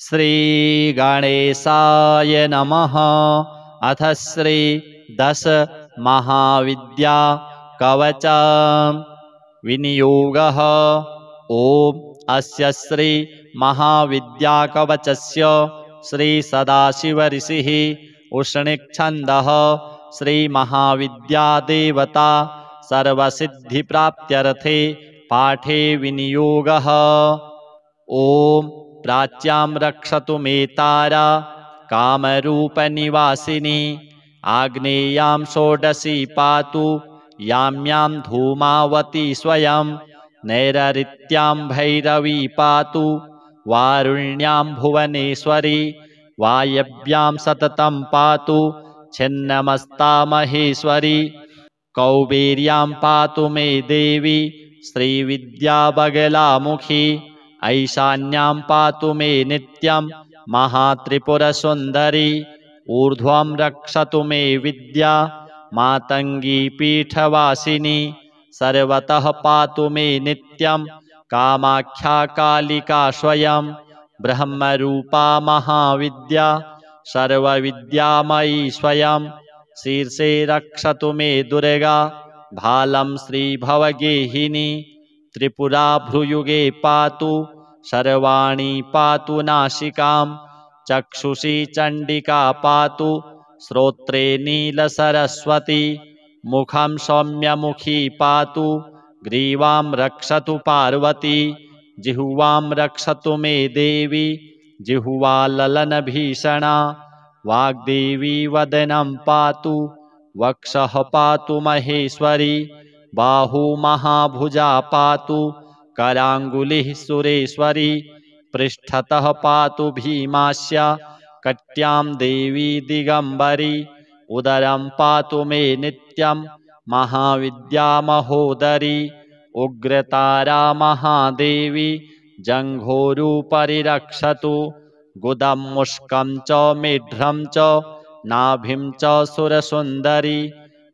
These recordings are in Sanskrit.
श्रीगणेशाय नमः। अथ श्री दश महाविद्या कवच विनियोगः। ओम अस्य श्री महाविद्याकवचस्य श्री सदाशिव ऋषिः उष्णिच्छन्दः श्री महाविद्यादेवता सर्वसिद्धिप्राप्त्यर्थे पाठे विनियोगः। ओम प्राच्यां रक्षतु मे तारा कामरूपनिवासिनी आग्नेयां षोडशी पातु याम्यां धूमावती स्वयं नैररित्यां भैरवी पातु वारुण्यां भुवनेश्वरी वायव्यां सततं पातु छिन्नमस्ता महेश्वरी कौबेर्यां पातु मे देवी श्रीविद्याबगलामुखी ऐशान्यां पातु मे नित्यं महात्रिपुरसुन्दरी ऊर्ध्वं रक्षतु मे विद्या मातङ्गी पीठवासिनी सर्वतः पातु मे नित्यं कामाख्या कालिका स्वयं ब्रह्मरूपा महाविद्या सर्वविद्यामयी स्वयं शीर्षे रक्षतु मे दुर्गा भालं श्रीभवगेहिनी त्रिपुरा भ्रुयुगे पातु सर्वाणि पातु नासिकां चक्षुषी चण्डिका पातु श्रोत्रे नीलसरस्वती मुखं सौम्यमुखी पातु ग्रीवां रक्षतु पार्वती जिह्वां रक्षतु मे देवी जिह्वा ललनभीषणा वाग्देवी वदनं पातु वक्षः पातु महेश्वरी बाहू महाभुजा पातु कराङ्गुलिः सुरेश्वरी पृष्ठतः पातु भीमास्य कट्यां देवी दिगम्बरी उदरं पातु मे नित्यं महाविद्या महोदरी उग्रतारा महादेवी जङ्घोरुपरि रक्षतु गुदं मुष्कं च मेढ्रं च नाभिं च सुरसुन्दरी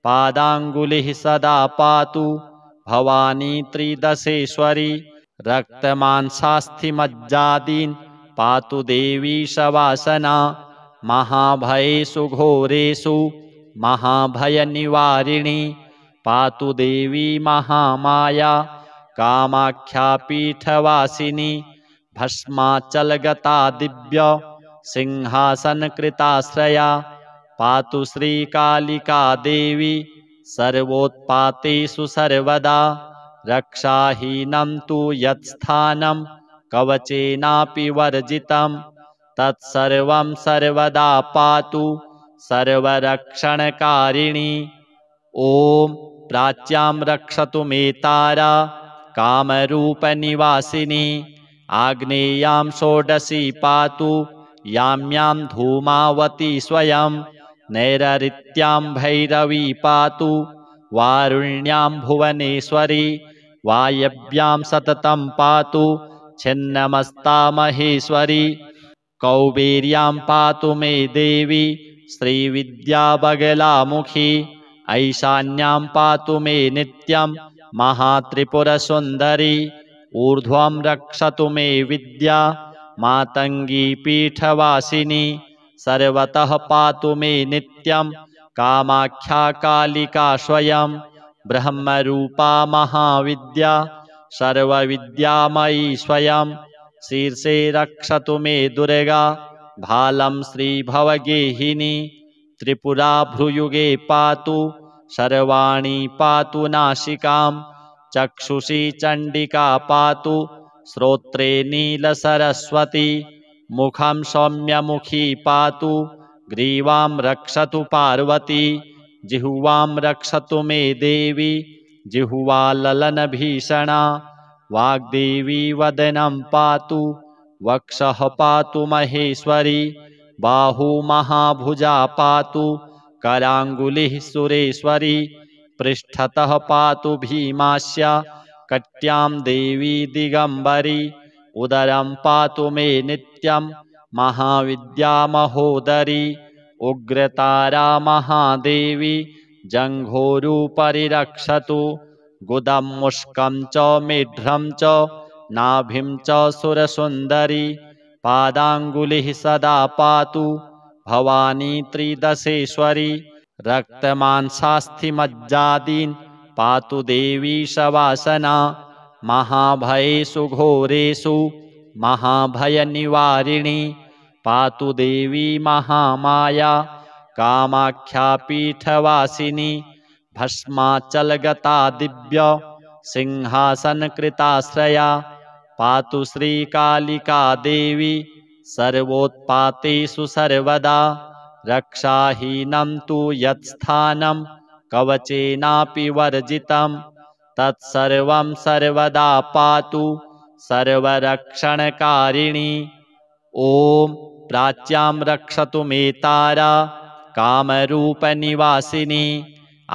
पादाङ्गुलिः सदा पातु भवानी त्रिदशेश्वरी रक्तमांसास्थिमज्जादीन् पातु देवी शवासना महाभयेषु घोरेषु महाभयनिवारिणी पातु देवी महामाया कामाख्या पीठवासिनी भस्माचलगता दिव्य सिंहासनकृताश्रया पातु श्रीकालिका देवी सर्वोत्पातेषु सर्वदा रक्षाहीनं तु यत्स्थानं कवचेनापि वर्जितं तत्सर्वं सर्वदा पातु सर्वरक्षणकारिणी। ॐ प्राच्यां रक्षतु मे तारा कामरूपनिवासिनी आग्नेयां षोडशी पातु याम्यां धूमावती स्वयं नैररित्यां भैरवी पातु वारुण्यां भुवनेश्वरी वायव्यां सततं पातु छिन्नमस्ता महेश्वरी कौबेर्यां पातु मे देवी श्रीविद्याबगलामुखी ऐशान्यां पातु मे नित्यं महात्रिपुरसुन्दरी ऊर्ध्वं रक्षतु मे विद्या मातङ्गी पीठवासिनी सर्वतः पातु मे नित्यं कामाख्या कालिका स्वयं ब्रह्मरूपा महाविद्या सर्वविद्यामयी स्वयं शीर्षे रक्षतु मे दुर्गा भालं श्रीभवगेहिनी त्रिपुरा भ्रुयुगे पातु सर्वाणि पातु नासिकां चक्षुषी चण्डिका पातु श्रोत्रे नीलसरस्वती मुखं सौम्यमुखी पातु ग्रीवां रक्षतु पार्वती जिह्वां रक्षतु मे देवी जिह्वा ललनभीषणा वाग्देवी वदनं पातु वक्षः पातु महेश्वरी बाहू महाभुजा पातु कराङ्गुलिः सुरेश्वरी पृष्ठतः पातु भीमास्य कट्यां देवी दिगम्बरी उदरं पातु मे नित्यं महाविद्या महोदरी उग्रतारा महादेवी जङ्घोरुपरि रक्षतु गुदं मुष्कं च मेढ्रं च नाभिं च सुरसुन्दरी पादाङ्गुलिः सदा पातु भवानी त्रिदशेश्वरी रक्तमांसास्थिमज्जादीन् पातु देवी शवासना महाभयेषु घोरेषु महाभयनिवारिणी पातु देवी महामाया कामाख्या पीठवासिनी भस्माचलगता दिव्य सिंहासनकृताश्रया पातु श्रीकालिका देवी सर्वोत्पातेषु सर्वदा रक्षाहीनं तु यत्स्थानं कवचेनापि वर्जितं तत्सर्वं सर्वदा पातु सर्वरक्षणकारिणी। ॐ प्राच्यां रक्षतु मे तारा कामरूपनिवासिनी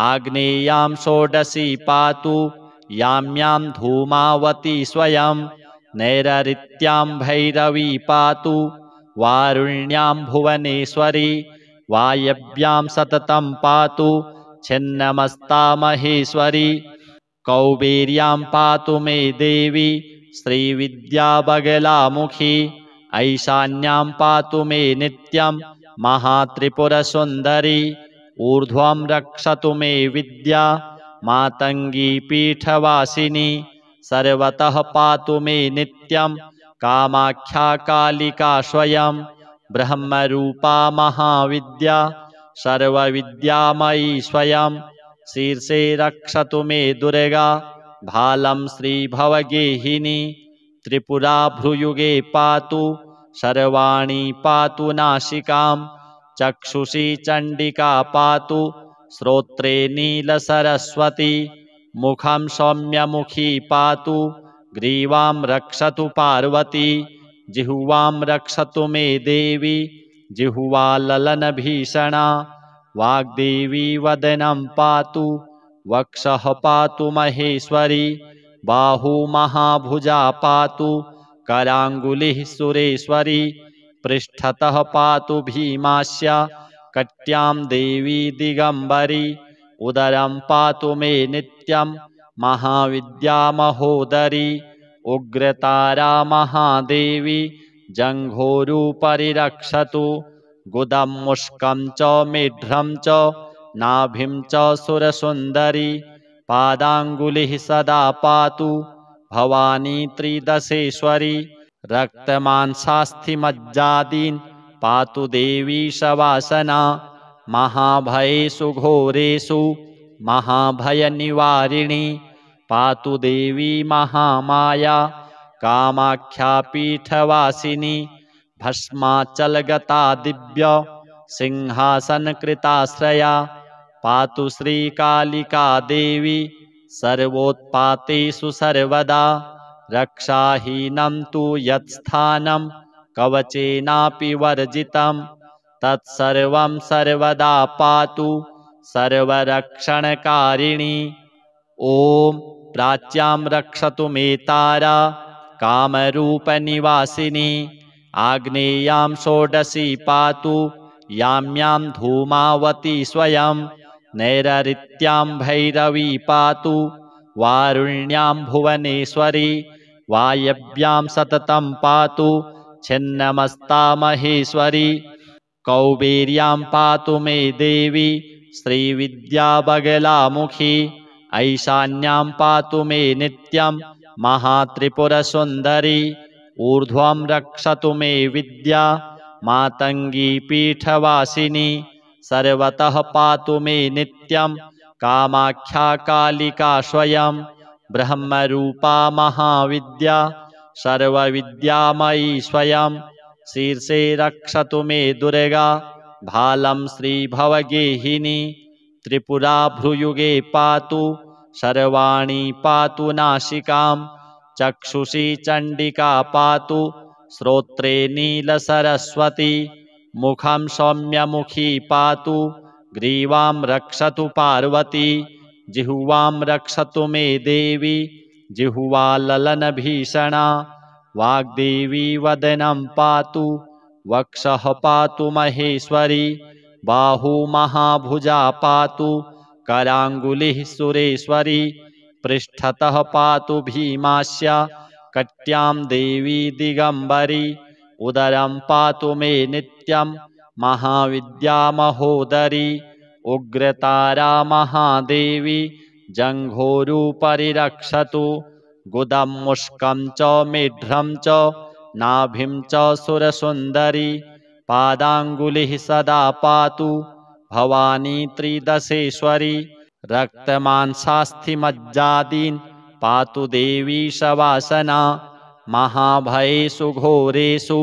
आग्नेयां षोडशी पातु याम्यां धूमावती स्वयं नैरृत्यां भैरवी पातु वारुण्यां भुवनेश्वरी वायव्यां सततं पातु छिन्नमस्ता महेश्वरी कौबेर्यां पातु मे देवी श्रीविद्याबगलामुखी ऐशान्यां पातु मे नित्यं महात्रिपुरसुन्दरी ऊर्ध्वं रक्षतु मे विद्या मातङ्गी पीठवासिनी सर्वतः पातु मे नित्यं कामाख्या कालिका स्वयं ब्रह्मरूपा महाविद्या सर्वविद्यामयी स्वयं शीर्षे रक्षतु मे दुर्गा भालं श्रीभवगेहिनी त्रिपुरा भ्रुयुगे पातु सर्वाणि पातु नासिकां चक्षुषी चण्डिका पातु श्रोत्रे नीलसरस्वती मुखं सौम्यमुखी पातु ग्रीवां रक्षतु पार्वती जिह्वां रक्षतु मे देवी जिह्वा ललनभीषणा वाग्देवी वदनं पातु वक्षः पातु महेश्वरी बाहू महाभुजा पातु कराङ्गुलिः सुरेश्वरी पृष्ठतः पातु भीमास्य कट्यां देवी दिगम्बरी उदरं पातु मे नित्यं महाविद्या महोदरी उग्रतारा महादेवी जङ्घोरूपरि रक्षतु गुदं मुष्कं च मेढ्रं च नाभिं च सुरसुन्दरी पादाङ्गुलिः सदा पातु भवानी त्रिदशेश्वरी रक्तमांसास्थिमज्जादीन् पातु देवी शवासना महाभयेषु घोरेषु महाभयनिवारिणी पातु देवी महामाया कामाख्या पीठवासिनी भस्माचलगता दिव्य सिंहासनकृताश्रया पातु श्रीकालिका देवी सर्वोत्पातेषु सर्वदा रक्षाहीनं तु यत्स्थानं कवचेनापि वर्जितं तत्सर्वं सर्वदा पातु सर्वरक्षणकारिणी। ॐ प्राच्यां रक्षतु मे तारा कामरूपनिवासिनी आग्नेयां षोडशी पातु याम्यां धूमावती स्वयं नैरृत्यां भैरवी पातु वारुण्यां भुवनेश्वरी वायव्यां सततं पातु छिन्नमस्ता महेश्वरी कौबेर्यां पातु मे देवी श्रीविद्याबगलामुखी ऐशान्यां पातु मे नित्यं महात्रिपुरसुन्दरी ऊर्ध्वं रक्षतु मे विद्या मातङ्गी पीठवासिनी सर्वतः पातु मे नित्यं कामाख्या कालिका स्वयं ब्रह्मरूपा महाविद्या सर्वविद्यामयी स्वयं शीर्षे रक्षतु मे दुर्गा भालं श्रीभवगेहिनी त्रिपुरा भ्रुयुगे पातु सर्वाणि पातु नासिकां चक्षुषी चण्डिका पातु श्रोत्रे नीलसरस्वती मुखं सौम्यमुखी पातु ग्रीवां रक्षतु पार्वती जिह्वां रक्षतु मे देवी जिह्वा ललनभीषणा वाग्देवी वदनं पातु वक्षः पातु महेश्वरी बाहू महाभुजा पातु कराङ्गुलिः सुरेश्वरी पृष्ठतः पातु भीमास्य कट्यां देवी दिगम्बरी उदरं पातु मे नित्यं महाविद्या महोदरी उग्रतारा महादेवी जङ्घोरुपरि रक्षतु गुदं मुष्कं च मेढ्रं च नाभिं च सुरसुन्दरी पादाङ्गुलिः सदा पातु भवानी त्रिदशेश्वरी रक्तमांसास्थिमज्जादीन् पातु देवी शवासना महाभयेषु घोरेषु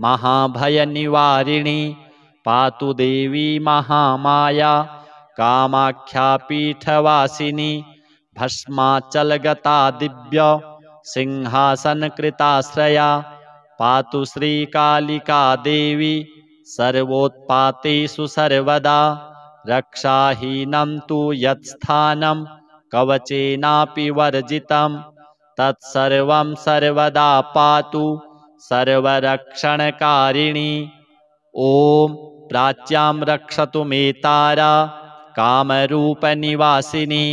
महाभयनिवारिणी पातु देवी महामाया कामाख्या पीठवासिनी भस्माचलगता दिव्य सिंहासनकृताश्रया पातु श्रीकालिका देवी सर्वोत्पातेषु सर्वदा रक्षाहीनं तु यत्स्थानं कवचेनापि वर्जितं तत्सर्वं सर्वदा पातु सर्वरक्षणकारिणी। ॐ प्राच्यां रक्षतु मे तारा कामरूपनिवासिनी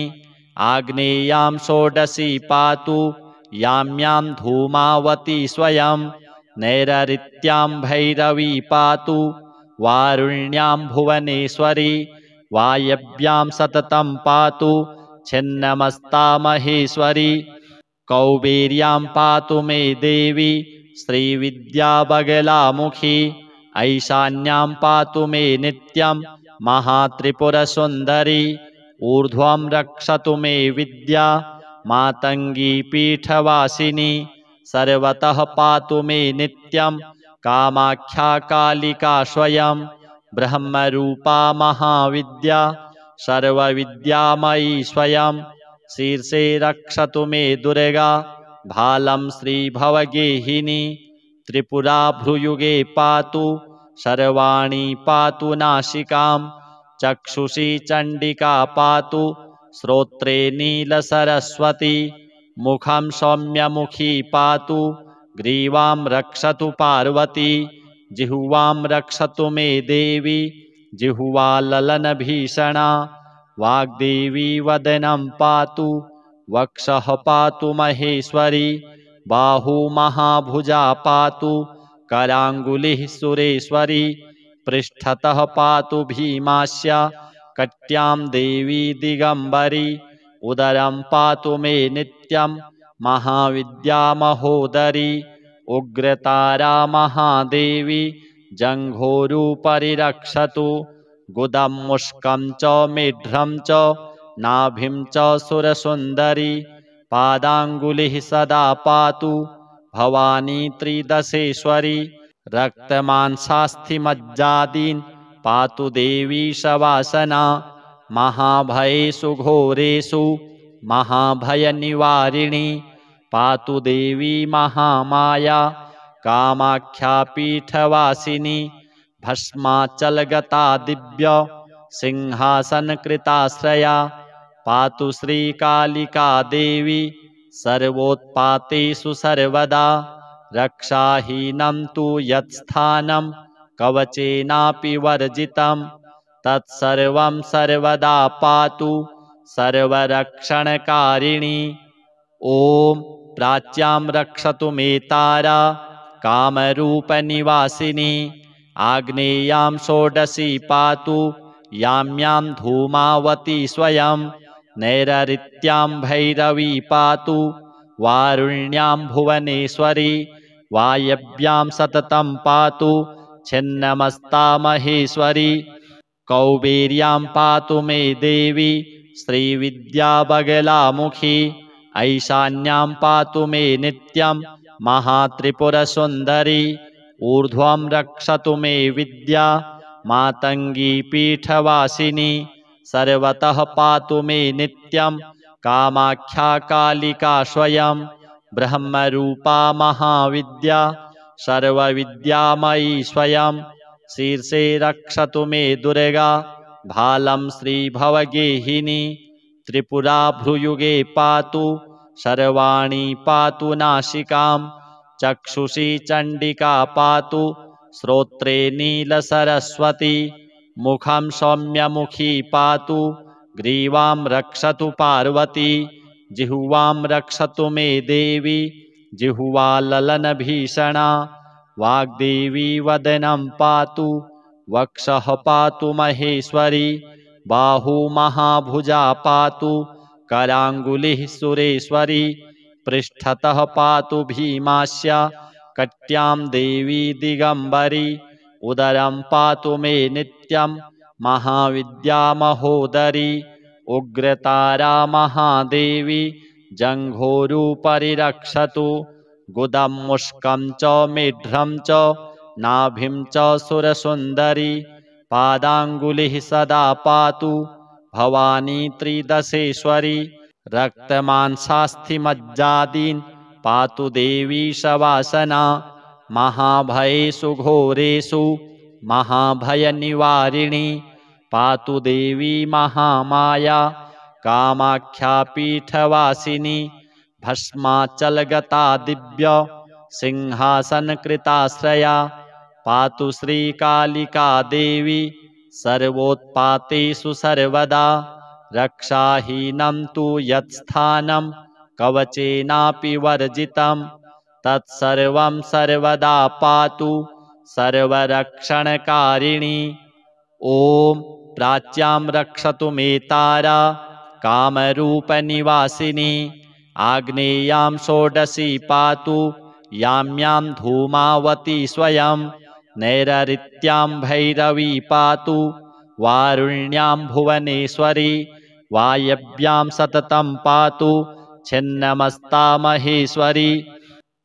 आग्नेयां षोडशी पातु याम्यां धूमावती स्वयं नैरृत्यां भैरवी पातु वारुण्यां भुवनेश्वरी वायव्यां सततं पातु छिन्नमस्ता महेश्वरी कौबेर्यां पातु मे देवी श्रीविद्याबगलामुखी ऐशान्यां पातु मे नित्यं महात्रिपुरसुन्दरी ऊर्ध्वं रक्षतु मे विद्या मातङ्गी पीठवासिनी सर्वतः पातु मे नित्यं कामाख्या कालिका स्वयं ब्रह्मरूपा महाविद्या सर्वविद्यामयी स्वयं शीर्षे रक्षतु मे दुर्गा भालं श्रीभवगेहिनी त्रिपुरा भ्रुयुगे पातु सर्वाणि पातु नासिकां चक्षुषी चण्डिका पातु श्रोत्रे नीलसरस्वती मुखं सौम्यमुखी पातु ग्रीवां रक्षतु पार्वती जिह्वां रक्षतु मे देवी जिह्वा ललनभीषणा वाग्देवी वदनं पातु वक्षः पातु महेश्वरी बाहू महाभुजा पातु कराङ्गुलिः सुरेश्वरी पृष्ठतः पातु भीमास्य कट्यां देवी दिगम्बरी उदरं पातु मे नित्यं महाविद्या महोदरी उग्रतारा महादेवी जङ्घोरुपरि रक्षतु गुदं मुष्कं च मेढ्रं च नाभिं च सुरसुन्दरी पादाङ्गुलिः सदा पातु भवानी त्रिदशेश्वरी रक्तमांसास्थिमज्जादीन् पातु देवी शवासना महाभयेषु घोरेषु महाभयनिवारिणी पातु देवी महामाया कामाख्या पीठवासिनी भस्माचलगता दिव्य सिंहासनकृताश्रया पातु श्रीकालिका देवी सर्वोत्पातेषु सर्वदा रक्षाहीनं तु यत्स्थानं कवचेनापि वर्जितं तत्सर्वं सर्वदा पातु सर्वरक्षणकारिणी। ॐ प्राच्यां रक्षतु मे तारा कामरूपनिवासिनी आग्नेयां षोडशी पातु याम्यां धूमावती स्वयं नैरृत्यां भैरवी पातु वारुण्यां भुवनेश्वरी वायव्यां सततं पातु छिन्नमस्ता महेश्वरी कौबेर्यां पातु मे देवी श्रीविद्याबगलामुखी ऐशान्यां पातु मे नित्यं महात्रिपुरसुन्दरी ऊर्ध्वं रक्षतु मे विद्या मातङ्गी पीठवासिनी सर्वतः पातु मे नित्यं कामाख्या कालिका स्वयं ब्रह्मरूपा महाविद्या सर्वविद्यामयी स्वयं शीर्षे रक्षतु मे दुर्गा भालं श्रीभवगेहिनी त्रिपुरा भ्रुयुगे पातु सर्वाणि पातु नासिकां चक्षुषी चण्डिका पातु श्रोत्रे नीलसरस्वती मुखं सौम्यमुखी पातु ग्रीवां रक्षतु पार्वती जिह्वां रक्षतु मे देवी जिह्वा ललनभीषणा वाग्देवी वदनं पातु वक्षः पातु महेश्वरी बाहू महाभुजा पातु कराङ्गुलिः सुरेश्वरी पृष्ठतः पातु भीमास्य कट्यां देवी दिगम्बरी उदरं पातु मे नित्यं महाविद्या महोदरी उग्रतारा महादेवी जङ्घोरूपरि रक्षतु गुदं मुष्कं च मेढ्रं च नाभिं च सुरसुन्दरी पादाङ्गुलिः सदा पातु भवानी त्रिदशेश्वरी रक्तमांसास्थिमज्जादीन् पातु देवी शवासना महाभयेषु घोरेषु महाभयनिवारिणी पातु देवी महामाया कामाख्या पीठवासिनी भस्माचलगता दिव्य सिंहासनकृताश्रया पातु श्रीकालिका देवी सर्वोत्पातेषु सर्वदा रक्षाहीनं तु यत्स्थानं कवचेनापि वर्जितं तत्सर्वं सर्वदा पातु सर्वरक्षणकारिणी। ॐ प्राच्यां रक्षतु मे तारा कामरूपनिवासिनी आग्नेयां षोडशी पातु याम्यां धूमावती स्वयं नैरृत्यां भैरवी पातु वारुण्यां भुवनेश्वरी वायव्यां सततं पातु छिन्नमस्ता महेश्वरी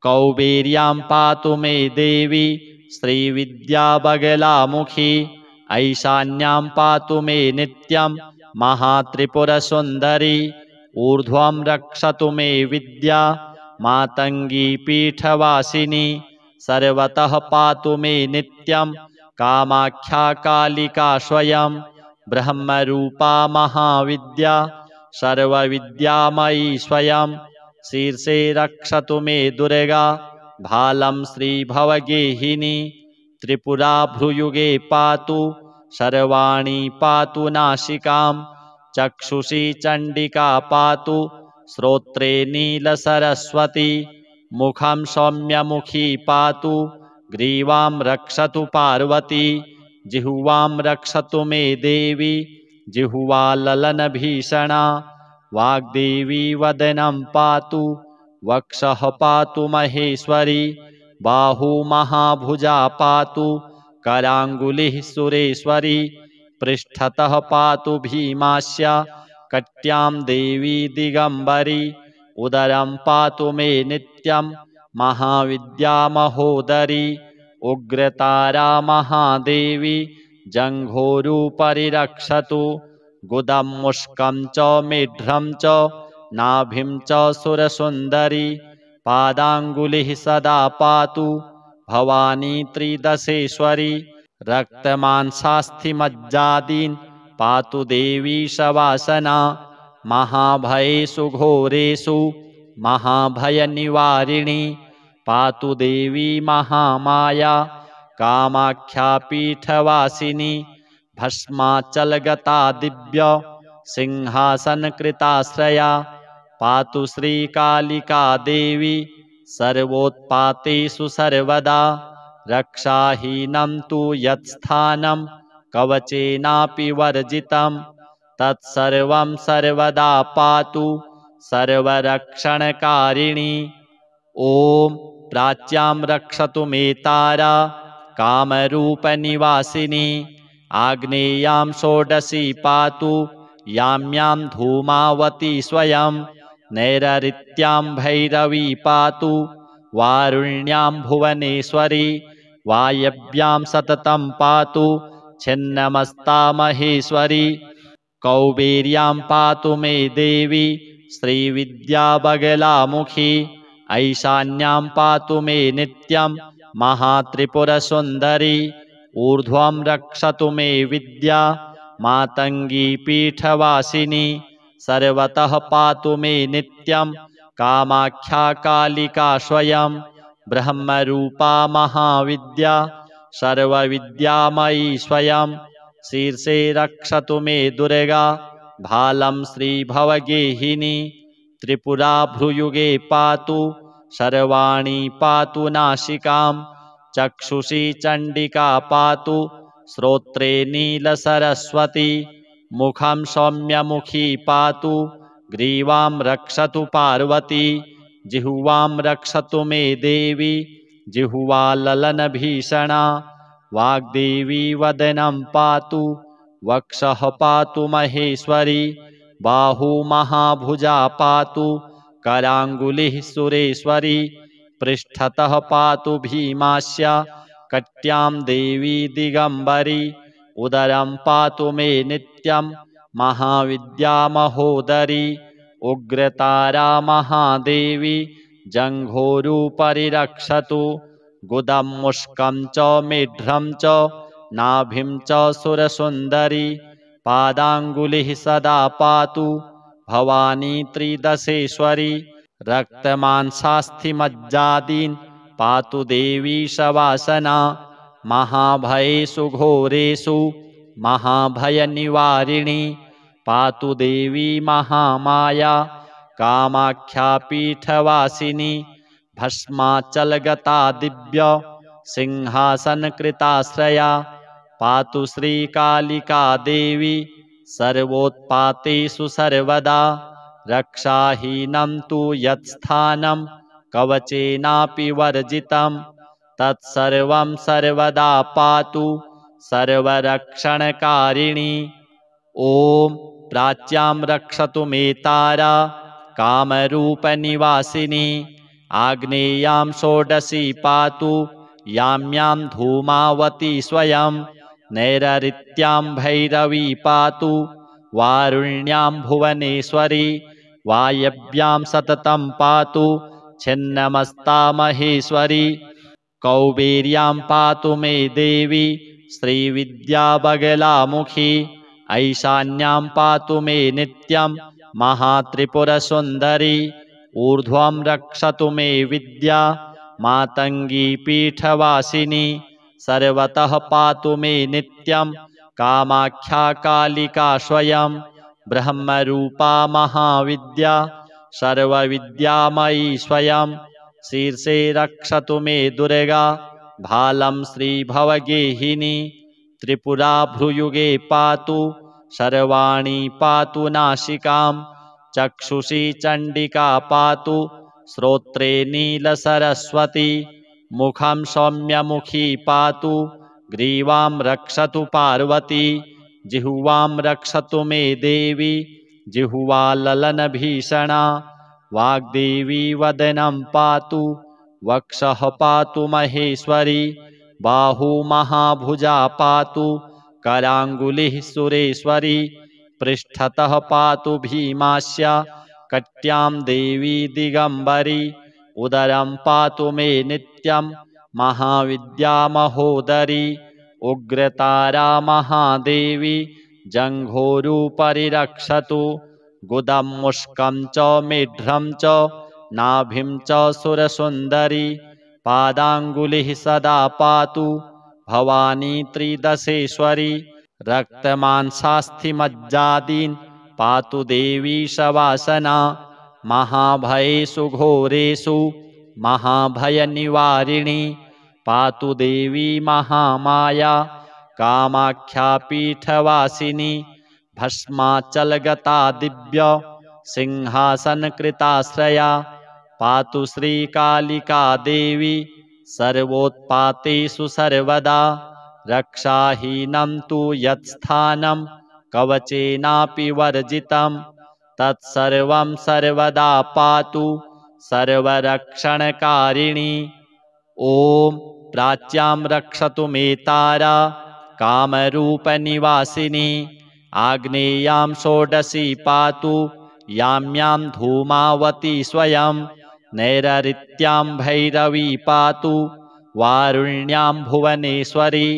कौबेर्यां पातु मे देवी श्रीविद्याबगलामुखी ऐशान्यां पातु मे नित्यं महात्रिपुरसुन्दरी ऊर्ध्वं रक्षतु मे विद्या मातङ्गी पीठवासिनी सर्वतः पातु मे नित्यं कामाख्या कालिका स्वयं ब्रह्मरूपा महाविद्या सर्वविद्यामयी स्वयं शीर्षे रक्षतु मे दुर्गा भालं श्रीभवगेहिनी त्रिपुरा भ्रुयुगे पातु सर्वाणि पातु नासिकां चक्षुषी चण्डिका पातु श्रोत्रे नीलसरस्वती मुखं सौम्यमुखी पातु ग्रीवां रक्षतु पार्वती जिह्वां रक्षतु मे देवी जिह्वा ललनभीषणा वाग्देवी वदनं पातु वक्षः पातु महेश्वरी बाहू महाभुजा पातु कराङ्गुलिः सुरेश्वरी पृष्ठतः पातु भीमास्य कट्यां देवी दिगम्बरी उदरं पातु मे नित्यं महाविद्या महोदरी उग्रतारा महादेवी जङ्घोरूपरि रक्षतु गुदं मुष्कं च मेढ्रं च नाभिं च सुरसुन्दरी पादाङ्गुलिः सदा पातु भवानी त्रिदशेश्वरी रक्तमांसास्थिमज्जादीन् पातु देवी शवासना महाभयेषु घोरेषु महाभयनिवारिणी पातु देवी महामाया कामाख्या पीठवासिनी भस्माचलगता दिव्य सिंहासनकृताश्रया पातु श्रीकालिका देवी सर्वोत्पातेषु सर्वदा रक्षाहीनं तु यत्स्थानं कवचेनापि वर्जितं तत्सर्वं सर्वदा पातु सर्वरक्षणकारिणी। ॐ प्राच्यां रक्षतु मे तारा कामरूपनिवासिनी आग्नेयां षोडशी पातु याम्यां धूमावती स्वयं नैरृत्यां भैरवी पातु वारुण्यां भुवनेश्वरी वायव्यां सततं पातु छिन्नमस्ता महेश्वरी कौबेर्यां पातु मे देवी श्रीविद्याबगलामुखी ऐशान्यां पातु मे नित्यं महात्रिपुरसुन्दरी ऊर्ध्वं रक्षतु मे विद्या मातङ्गी पीठवासिनी सर्वतः पातु मे नित्यं कामाख्या कालिका स्वयं ब्रह्मरूपा महाविद्या सर्वविद्यामयी स्वयं शीर्षे रक्षतु मे दुर्गा भालं श्रीभवगेहिनी त्रिपुरा भ्रुयुगे पातु सर्वाणि पातु नासिकां चक्षुषी चण्डिका पातु श्रोत्रे नीलसरस्वती मुखं सौम्यमुखी पातु ग्रीवां रक्षतु पार्वती जिह्वां रक्षतु मे देवी जिह्वा ललनभीषणा वाग्देवी वदनं पातु वक्षः पातु महेश्वरी बाहू महाभुजा पातु कराङ्गुलिः सुरेश्वरी पृष्ठतः पातु भीमास्य कट्यां देवी दिगम्बरी उदरं पातु मे नित्यं महाविद्या महोदरी उग्रतारा महादेवी जङ्घोरूपरि रक्षतु गुदं मुष्कं च मेढ्रं च नाभिं च सुरसुन्दरी पादाङ्गुलिः सदा पातु भवानी त्रिदशेश्वरी रक्तमांसास्थिमज्जादीन् पातु देवी शवासना महाभयेषु घोरेषु महाभयनिवारिणी पातु देवी महामाया कामाख्या पीठवासिनी भस्माचलगता दिव्य सिंहासनकृताश्रया पातु श्रीकालिका देवी सर्वोत्पातेषु सर्वदा रक्षाहीनं तु यत्स्थानं कवचेनापि वर्जितं तत्सर्वं सर्वदा पातु सर्वरक्षणकारिणी। ॐ प्राच्यां रक्षतु मे तारा कामरूपनिवासिनी आग्नेयां षोडशी पातु याम्यां धूमावती स्वयं नैरृत्यां भैरवी पातु वारुण्यां भुवनेश्वरी वायव्यां सततं पातु छिन्नमस्ता महेश्वरी कौबेर्यां पातु मे देवी श्रीविद्याबगलामुखी ऐशान्यां पातु मे नित्यं महात्रिपुरसुन्दरी ऊर्ध्वं रक्षतु मे विद्या मातङ्गी पीठवासिनी सर्वतः पातु मे नित्यं कामाख्या कालिका स्वयं ब्रह्मरूपा महाविद्या सर्वविद्यामयी स्वयं शीर्षे रक्षतु मे दुर्गा भालं श्रीभवगेहिनी त्रिपुरा भ्रुयुगे पातु सर्वाणि पातु नासिकां चक्षुषी चण्डिका पातु श्रोत्रे नीलसरस्वती मुखं सौम्यमुखी पातु ग्रीवां रक्षतु पार्वती जिह्वां रक्षतु मे देवी जिह्वा ललनभीषणा वाग्देवी वदनं पातु वक्षः पातु महेश्वरी बाहू महाभुजा पातु कराङ्गुलिः सुरेश्वरी पृष्ठतः पातु भीमास्य कट्यां देवी दिगम्बरी उदरं पातु मे नित्यं महाविद्या महोदरी उग्रतारा महादेवी जङ्घोरूपरि रक्षतु गुदं मुष्कं च मेढ्रं च नाभिं च सुरसुन्दरी पादाङ्गुलिः सदा पातु भवानी त्रिदशेश्वरी रक्तमांसास्थिमज्जादीन् पातु देवी शवासना महाभयेषु घोरेषु महाभयनिवारिणी पातु देवी महामाया कामाख्या पीठवासिनी भस्माचलगता दिव्य सिंहासनकृताश्रया पातु श्रीकालिका देवी सर्वोत्पातेषु सर्वदा रक्षाहीनं तु यत्स्थानं कवचेनापि वर्जितं तत्सर्वं सर्वदा पातु सर्वरक्षणकारिणी। ॐ प्राच्यां रक्षतु मे तारा कामरूपनिवासिनी आग्नेयां षोडशी पातु याम्यां धूमावती स्वयं नैरृत्यां भैरवी पातु वारुण्यां भुवनेश्वरी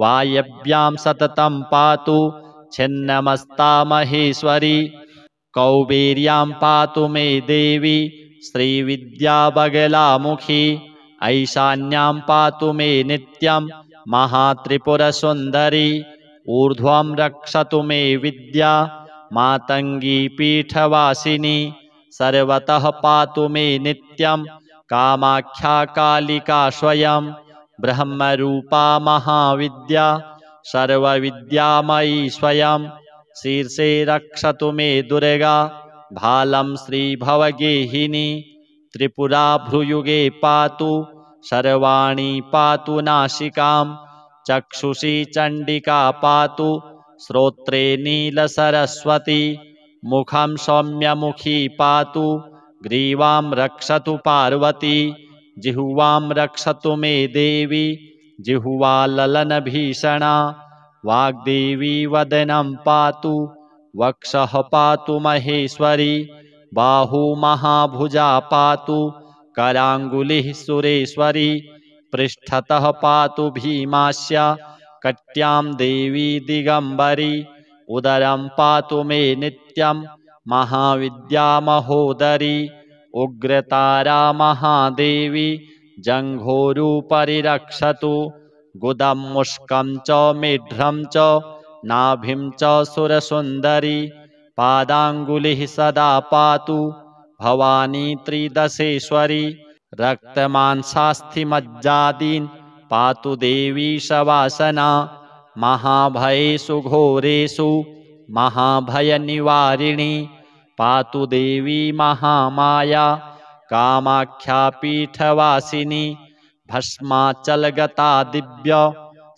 वायव्यां सततं पातु छिन्नमस्ता महेश्वरी कौबेर्यां पातु मे देवी श्रीविद्याबगलामुखी ऐशान्यां पातु मे नित्यं महात्रिपुरसुन्दरी ऊर्ध्वं रक्षतु मे विद्या मातङ्गी पीठवासिनी सर्वतः पातु मे नित्यं कामाख्या कालिका स्वयं ब्रह्मरूपा महाविद्या सर्वविद्यामयी स्वयं शीर्षे रक्षतु मे दुर्गा भालं श्रीभवगेहिनी त्रिपुरा भ्रुयुगे पातु सर्वाणि पातु नासिकां चक्षुषी चण्डिका पातु श्रोत्रे नीलसरस्वती मुखं सौम्यमुखी पातु ग्रीवां रक्षतु पार्वती जिह्वां रक्षतु मे देवी जिह्वा ललनभीषणा वाग्देवी वदनं पातु वक्षः पातु महेश्वरी बाहू महाभुजा पातु कराङ्गुलिः सुरेश्वरी पृष्ठतः पातु भीमास्य कट्यां देवी दिगम्बरी उदरं पातु मे नित्यं महाविद्या महोदरी उग्रतारा महादेवी जङ्घोरुपरि रक्षतु गुदं मुष्कं च मेढ्रं च नाभिं च सुरसुन्दरी पादाङ्गुलिः सदा पातु भवानी त्रिदशेश्वरी रक्तमांसास्थिमज्जादीन् पातु देवी शवासना महाभयेषु घोरेषु महाभयनिवारिणी पातु देवी महामाया कामाख्या पीठवासिनी भस्माचलगता दिव्य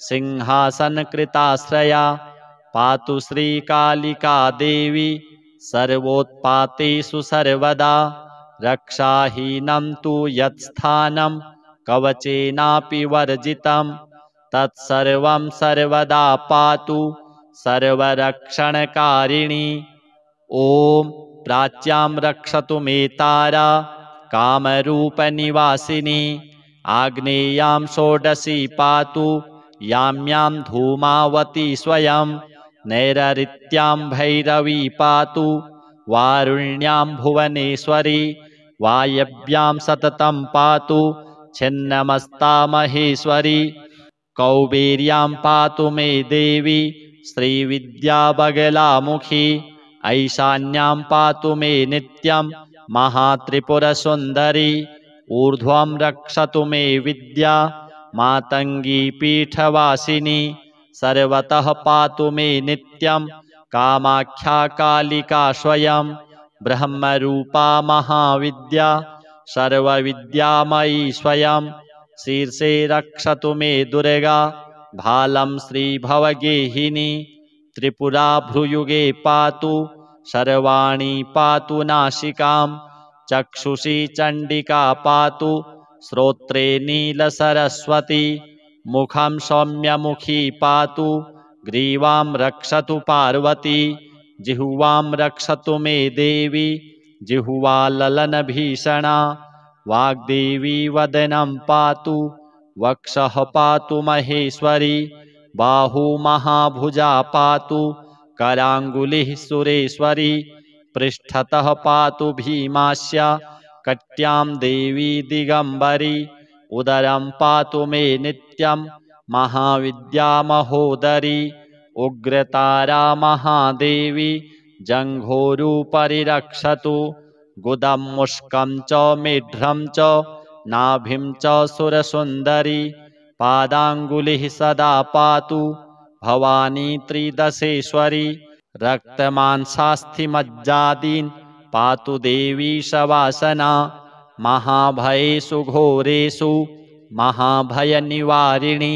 सिंहासनकृताश्रया पातु श्रीकालिका देवी सर्वोत्पातेषु सर्वदा रक्षाहीनं तु यत्स्थानं कवचेनापि वर्जितं तत्सर्वं सर्वदा पातु सर्वरक्षणकारिणी ॐ प्राच्यां रक्षतु मे तारा कामरूपनिवासिनी आग्नेयां षोडशी पातु याम्यां धूमावती स्वयं नैरृत्यां भैरवी पातु वारुण्यां भुवनेश्वरी वायव्यां सततं पातु छिन्नमस्ता महेश्वरी कौबेर्यां पातु मे देवी श्रीविद्याबगलामुखी ऐशान्यां पातु मे नित्यं महात्रिपुरसुन्दरी ऊर्ध्वं रक्षतु मे विद्या मातङ्गी पीठवासिनी सर्वतः पातु मे नित्यं कामाख्या कालिका स्वयं ब्रह्मरूपा महाविद्या सर्वविद्यामयी स्वयं शीर्षे रक्षतु मे दुर्गा भालं श्रीभवगेहिनी त्रिपुरा भ्रुयुगे पातु सर्वाणि पातु नासिकां चक्षुषी चण्डिका पातु श्रोत्रे नीलसरस्वती मुखं सौम्यमुखी पातु ग्रीवां रक्षतु पार्वती जिह्वां रक्षतु मे देवी जिह्वा ललनभीषणा वाग्देवी वदनं पातु वक्षः पातु महेश्वरी बाहू महाभुजा पातु कराङ्गुलिः सुरेश्वरी पृष्ठतः पातु भीमास्य कट्यां देवी दिगम्बरी उदरं पातु मे नित्यं महाविद्या महोदरी उग्रतारा महादेवी जङ्घोरुपरि रक्षतु गुदं मुष्कं च मेढ्रं च नाभिं च सुरसुन्दरी पादाङ्गुलिः सदा पातु भवानी त्रिदशेश्वरी रक्तमांसास्थिमज्जादीन् पातु देवी शवासना महाभयेषु घोरेषु महाभयनिवारिणी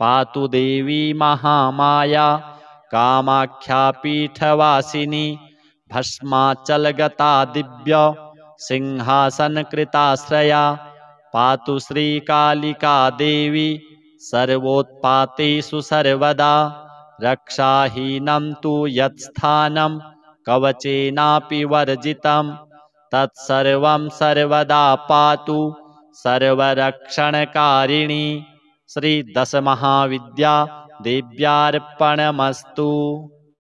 पातु देवी महामाया कामाख्या पीठवासिनी भस्माचलगता दिव्य सिंहासनकृताश्रया पातु श्रीकालिका देवी सर्वोत्पातेषु सर्वदा रक्षाहीनं तु यत्स्थानं कवचेनापि वर्जितं तत्सर्वं सर्वदा पातु सर्वरक्षणकारिणी श्री 10 महाविद्या देव्यार्पणमस्तु।